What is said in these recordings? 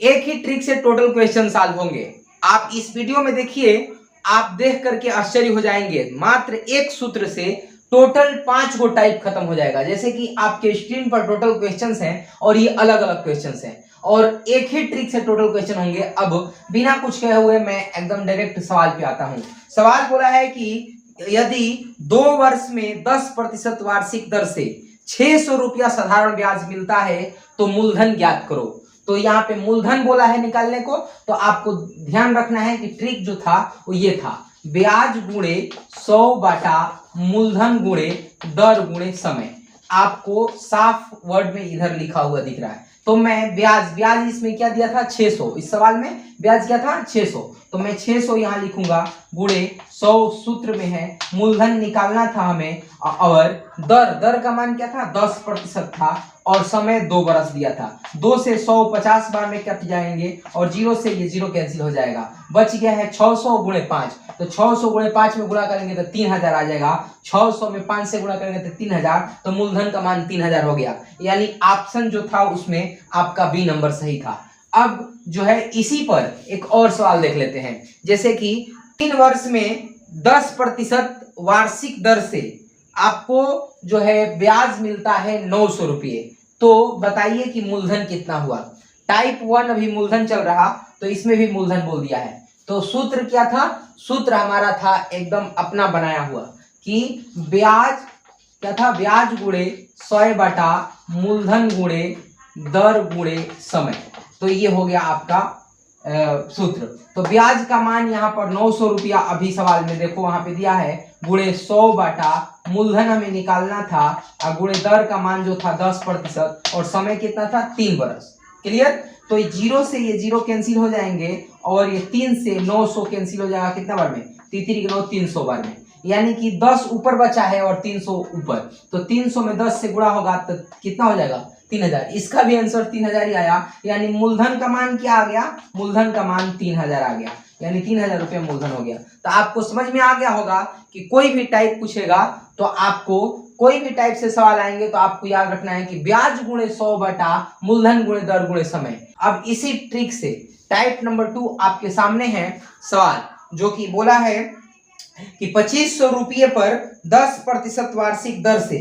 एक ही ट्रिक से total question solve होंगे। आप इस वीडियो में देखिए, आप देख करके आश्चर्य हो जाएंगे। मात्र एक सूत्र से टोटल 5 गो टाइप खत्म हो जाएगा। जैसे कि आपके स्क्रीन पर टोटल क्वेश्चंस हैं और ये अलग अलग क्वेश्चंस हैं और एक ही ट्रिक से टोटल क्वेश्चन होंगे। अब बिना कुछ कहे हुए मैं एकदम डायरेक्ट सवाल पे आता हूं। सवाल बोला है कि यदि 2 वर्ष में 10% वार्षिक दर से 600 रुपया साधारण ब्याज मिलता है तो मूलधन ज्ञात करो। तो यहाँ पे मूलधन बोला है निकालने को, तो आपको ध्यान रखना है कि ट्रिक जो था वो ये था, ब्याज गुणे 100 बाटा मूलधन गुणे दर गुणे समय। आपको साफ वर्ड में इधर लिखा हुआ दिख रहा है। तो मैं ब्याज इसमें क्या दिया था 600, इस सवाल में ब्याज क्या था 600, तो मैं 600 यहाँ लिखूंगा गुणे 100 सूत्र में है, मूलधन निकालना था हमें और दर का मान क्या था 10% था और समय 2 बरस दिया था। 2 से 100 50 बार में कट जाएंगे और 0 से ये 0 कैंसिल हो जाएगा। बच गया है 600 गुणे 5, तो 600 गुणे 5 में गुणा करेंगे तो 3000 आ जाएगा। 600 में 5 से गुणा करेंगे तो 3000, तो मूलधन का मान 3000 हो गया। यानी ऑप्शन जो था उसमें आपका बी नंबर सही था। अब जो है इसी पर एक और सवाल देख लेते हैं। जैसे कि 3 वर्ष में 10% वार्षिक दर से आपको जो है ब्याज मिलता है 900 रुपये, तो बताइए कि मूलधन कितना हुआ। टाइप 1 अभी मूलधन चल रहा, तो इसमें भी मूलधन बोल दिया है। तो सूत्र क्या था, सूत्र हमारा था एकदम अपना बनाया हुआ कि ब्याज क्या था, ब्याज गुणे 100 बाटा मूलधन गुणे दर गुणे समय। तो ये हो गया आपका सूत्र। तो ब्याज का मान यहाँ पर 900 रुपया अभी सवाल में देखो वहां पे दिया है, गुणे 100 बाटा मूलधन हमें निकालना था और गुणे दर का मान जो था 10% और समय कितना था 3 बरस। क्लियर। तो 0 से ये 0 कैंसिल हो जाएंगे और ये 3 से 900 कैंसिल हो जाएगा कितना बार में, 300 बार में। यानी कि 10 ऊपर बचा है और 300 ऊपर, तो 300 में 10 से गुणा होगा तो कितना हो जाएगा 3000। इसका भी आंसर 3000 ही आया। यानी मूलधन का मान क्या आ गया, मूलधन का मान 3000 आ गया, यानी 3000 रुपये मूलधन हो गया। तो आपको समझ में आ गया होगा कि कोई भी टाइप पूछेगा तो आपको कोई भी टाइप से सवाल आएंगे तो आपको याद रखना है कि ब्याज गुणे 100 बटा मूलधन गुणे दर गुणे समय। अब इसी ट्रिक से टाइप नंबर 2 आपके सामने है सवाल, जो कि बोला है कि 2500 रुपये पर 10% वार्षिक दर से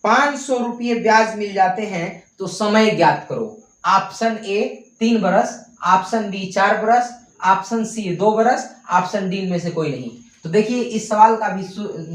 500 रुपये ब्याज मिल जाते हैं तो समय ज्ञात करो। ऑप्शन ए 3 बरस, ऑप्शन बी 4 बरस, ऑप्शन सी 2 बरस, ऑप्शन डी में से कोई नहीं। तो देखिए इस सवाल का भी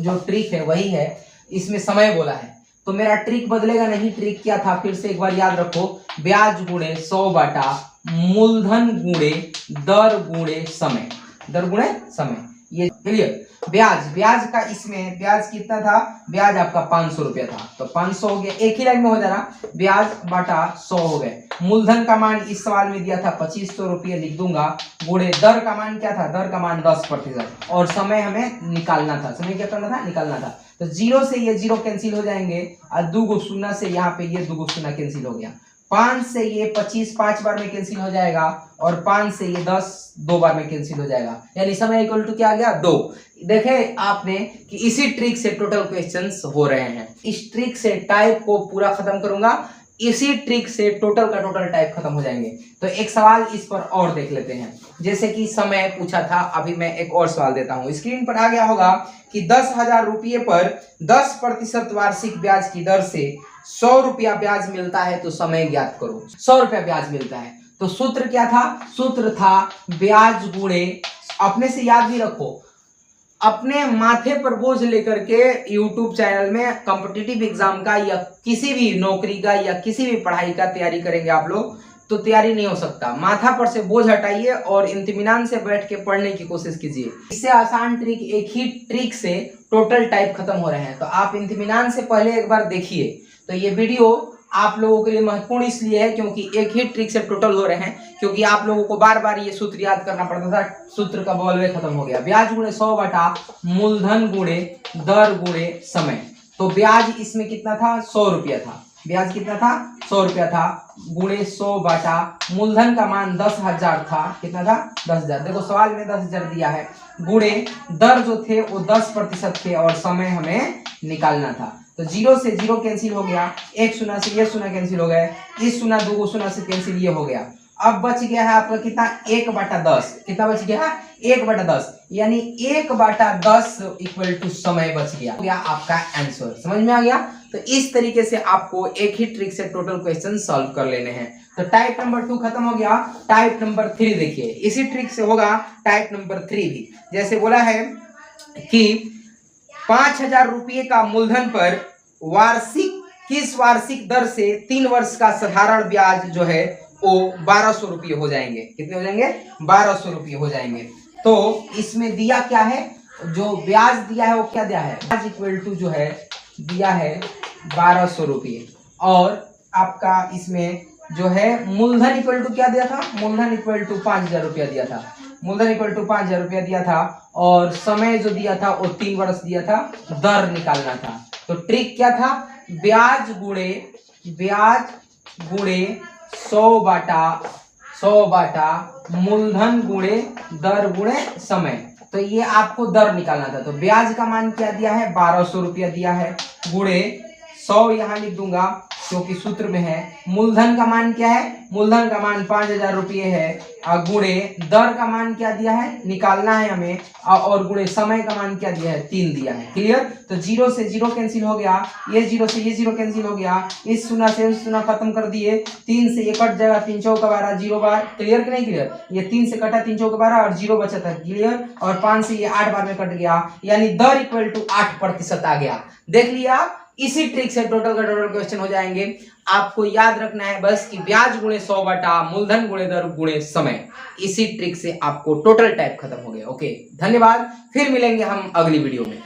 जो ट्रिक है वही है, इसमें समय बोला है तो मेरा ट्रिक बदलेगा नहीं। ट्रिक क्या था फिर से एक बार याद रखो, ब्याज गुणे 100 बाटा मूलधन गुणे दर गुणे समय, दर गुणे समय। ये क्लियर। ब्याज का इसमें ब्याज कितना था, ब्याज आपका 500 रुपया था, तो 500 हो गया, एक ही लाइन में हो जा रहा, ब्याज बटा 100 हो गए। मूलधन का मान इस सवाल में दिया था 2500 रुपये, लिख दूंगा, गुणे दर का मान क्या था, दर का मान 10% और समय हमें निकालना था, समय क्या करना था, निकालना था। तो 0 से ये 0 कैंसिल हो जाएंगे और 2 गो शून्य से यहाँ पे ये 2 गो शून्य कैंसिल हो गया। 5 से ये 25 5 बार में कैंसिल हो जाएगा और 5 से ये 10 2 बार में कैंसिल हो जाएगा, यानी समय इक्वल टू क्या आ गया 2। देखे आपने कि इसी ट्रिक से टोटल क्वेश्चंस हो रहे हैं। इस ट्रिक से टाइप को पूरा खत्म करूंगा, इसी ट्रिक से टोटल का टोटल टाइप खत्म हो जाएंगे। तो एक सवाल इस पर और देख लेते हैं। जैसे कि समय पूछा था, अभी मैं एक और सवाल देता हूं। स्क्रीन पर आ गया होगा कि 10,000 रुपये पर 10% वार्षिक ब्याज की दर से 100 रुपया ब्याज मिलता है तो समय ज्ञात करो। 100 रुपया ब्याज मिलता है तो सूत्र क्या था, सूत्र था ब्याज गुणे, अपने से याद भी रखो, अपने माथे पर बोझ लेकर के YouTube चैनल में कॉम्पिटिटिव एग्जाम का या किसी भी नौकरी का या किसी भी पढ़ाई का तैयारी करेंगे आप लोग तो तैयारी नहीं हो सकता। माथा पर से बोझ हटाइए और इत्मीनान से बैठ के पढ़ने की कोशिश कीजिए। इससे आसान ट्रिक, एक ही ट्रिक से टोटल टाइप खत्म हो रहे हैं। तो आप इत्मीनान से पहले एक बार देखिए। तो ये वीडियो आप लोगों के लिए महत्वपूर्ण इसलिए है क्योंकि एक ही ट्रिक से टोटल हो रहे हैं, क्योंकि आप लोगों को बार बार ये सूत्र याद करना पड़ता था, सूत्र का बॉल वे खत्म हो गया। ब्याज गुणे 100 बटा मूलधन गुणे दर गुणे समय। तो ब्याज इसमें कितना था, 100 रुपया था, ब्याज कितना था 100 रुपया था, गुणे 100 बाटा मूलधन का मान 10,000 था, कितना था 10,000, देखो सवाल में 10,000 दिया है, गुणे दर जो थे वो 10% थे और समय हमें निकालना था। तो 0 से 0 कैंसिल हो गया, एक शून्य से ये शून्य कैंसिल हो गए, इस शून्य 2 शून्य से कैंसिल ये हो गया। अब बच गया है आपका कितना, 1/10। कितना बच गया है, 1/10, यानी 1/10 इक्वल टू समय बच गया, हो गया आपका आंसर। समझ में आ गया। तो इस तरीके से आपको एक ही ट्रिक से टोटल क्वेश्चन सॉल्व कर लेने हैं। तो टाइप नंबर 2 खत्म हो गया। टाइप नंबर 3 देखिए, इसी ट्रिक से होगा टाइप नंबर 3 भी। जैसे बोला है कि 5,000 रुपये का मूलधन पर किस वार्षिक दर से 3 वर्ष का साधारण ब्याज जो है वो 1,200 रुपये हो जाएंगे। कितने हो जाएंगे, 1,200 रुपये हो जाएंगे। तो इसमें दिया क्या है, जो ब्याज दिया है वो क्या दिया है, ब्याज इक्वल टू जो है दिया है 1,200 रुपये, और आपका इसमें जो है मूलधन इक्वल टू क्या दिया था, मूलधन इक्वल टू 5,000 रुपया दिया था, मूलधन इक्वल टू 5,000 रुपया दिया था, और समय जो दिया था वो 3 वर्ष दिया था, दर निकालना था। तो ट्रिक क्या था, ब्याज गुणे 100 बाटा मूलधन गुणे दर गुणे समय। तो ये आपको दर निकालना था। तो ब्याज का मान क्या दिया है, 1,200 रुपया दिया है, गुणे 100 यहाँ लिख दूंगा क्योंकि सूत्र में है। मूलधन का मान क्या है, मूलधन का मान 5,000 रुपये है, और गुणे दर का मान क्या दिया है, निकालना है हमें, और गुणे समय का मान क्या दिया है, 3 दिया है। क्लियर। तो 0 से 0 कैंसिल हो गया, ये 0 से ये 0 कैंसिल हो गया, इस शून्य से उस शून्य खत्म कर दिए, 3 से ये कट जाएगा, 3 चौका 12, 0 बार। क्लियर कि नहीं क्लियर। ये 3 से कटा, 3 चौका 12 और 0 बचा था। क्लियर। और 5 से ये 8 बार में कट गया, यानी दर इक्वल टू 8% आ गया। देख लिया। इसी ट्रिक से टोटल का टोटल क्वेश्चन हो जाएंगे। आपको याद रखना है बस कि ब्याज गुणे 100 बटा मूलधन गुणे दर गुणे समय। इसी ट्रिक से आपको टोटल टाइप खत्म हो गया। ओके, धन्यवाद। फिर मिलेंगे हम अगली वीडियो में।